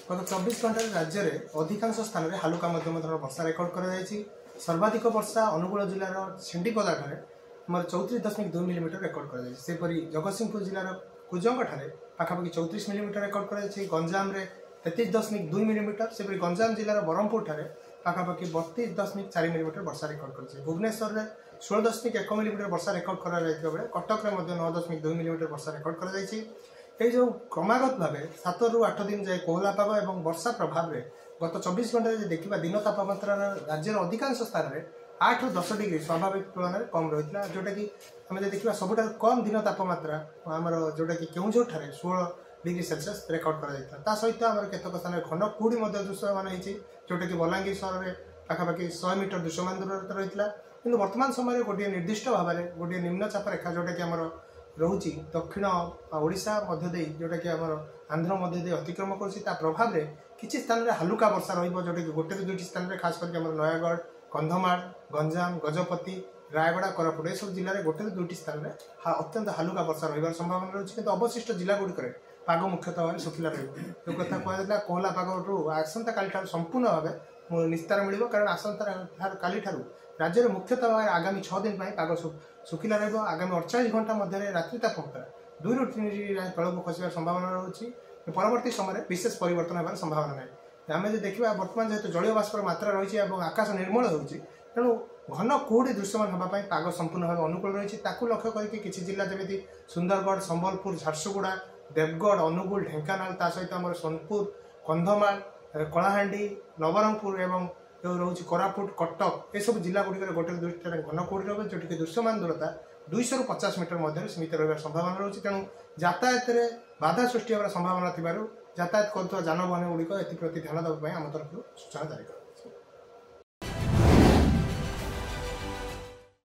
गत 24 घंटे राज्य में अधिकांश स्थान में हालुका मध्यम धरण वर्षा रेकर्ड कर सर्वाधिक वर्षा अनुगुल जिलार छिंडीपदा ठारे 34.2 मिलीमीटर रेकर्ड कर जगतसिंहपुर जिलार कुजंग ठारे पाखापाखि 34 मिलीमीटर रेकर्ड कर गंजाम 33.2 मिलीमीटर सेपरी गंजाम जिलार ब्रह्मपुर ठारे पाखापाखि 32.4 मिलीमीटर वर्षा रेकर्ड कर भुवनेश्वर में 16.1 मिलीमीटर वर्षा रेकर्ड कर कटक में 9.2 मिलीमीटर वर्षा रेकर्ड कर जो क्रमागत भाव 7 ରୁ 8 दिन जाए कोहला पाग और वर्षा प्रभाव में गत 24 घंटे देखा दिन तापमात्रा राज्यर अधिकांश स्थान में 8 ରୁ 10 डिग्री स्वाभाविक तुलन में कम रही जोटा कि आम देखा सबुठ कम दिन तापमात्रा आमर जोटा कि केउझर ठारे 16 डिग्री सेल्सियस रेकर्ड कर सहित आम केतक स्थान में घन कुहुड़ी दृश्यमान होती जोटा कि बलांगीर सहर में पाखापाखि 100 मीटर दृश्यमान दूर रही कि वर्तमान समय गोटे निर्दिष्ट भाव में गोटे निम्नचाप रेखा जोटा कि आमर रोची दक्षिण ओडिशा मध्य दे जोटा कि आमर आंध्र मध्य दे अतिक्रम कर प्रभाव में किसी स्थान में हालुका वर्षा रोटा कि गोटे ରୁ 2ଟି स्थान में खास करके नयगढ़ कंधमाल गंजाम गजपति रायगड़ा कोरापुट ये सब जिले में गोटे ରୁ 2ଟି स्थान में अत्यंत हालुका वर्षा रही संभावना रही कि अवशिष्ट जिला गुड़िक पाग मुख्यतः भाव सुखिला रही कथा कहला कोहला पाग आसंता काली संपूर्ण भाव निस्तार मिल कारण आसंता काली राज्य में मुख्यतः भाव आगामी 6 दिन पाग सुखिला आगामी 48 घंटा मध्य रात्रि तापमात्रा 2 ରୁ 3 डिग्री तलक खसार संभावना रही परवर्ती समय विशेष परिवर्तन होबार संभावना ना आम देखा बर्तमान जेहेतु जलीय बाष्पर मात्रा रही आकाश निर्मल होती तेणु घन कुहुड़ी दृश्यमान होगापी पाग संपूर्ण भाव अनुकूल रही लक्ष्य करके किसी जिला जमी सुंदरगढ़ संबलपुर झारसुगुड़ा देवगढ़ अनुगुल ढेंकानाल ता सहित आम सोनपुर कंधमाल कलाहांडी नवरंगपुर एवं जो रोचे कोरापुट कटक ये सब जिला गुड़िक गोटे ରୁ 2ଟି घन कुहुड़ी रही जोटि दृश्यमान दूरता 200 ରୁ 50 मीटर मध्य सीमित रही संभावना रही तेणु यातायात बाधा सृष्टि होगा संभावना यातायात कर जानवाहन गुड़िक एप्रति ध्यान देवाई आम तरफ सूचना जारी कर।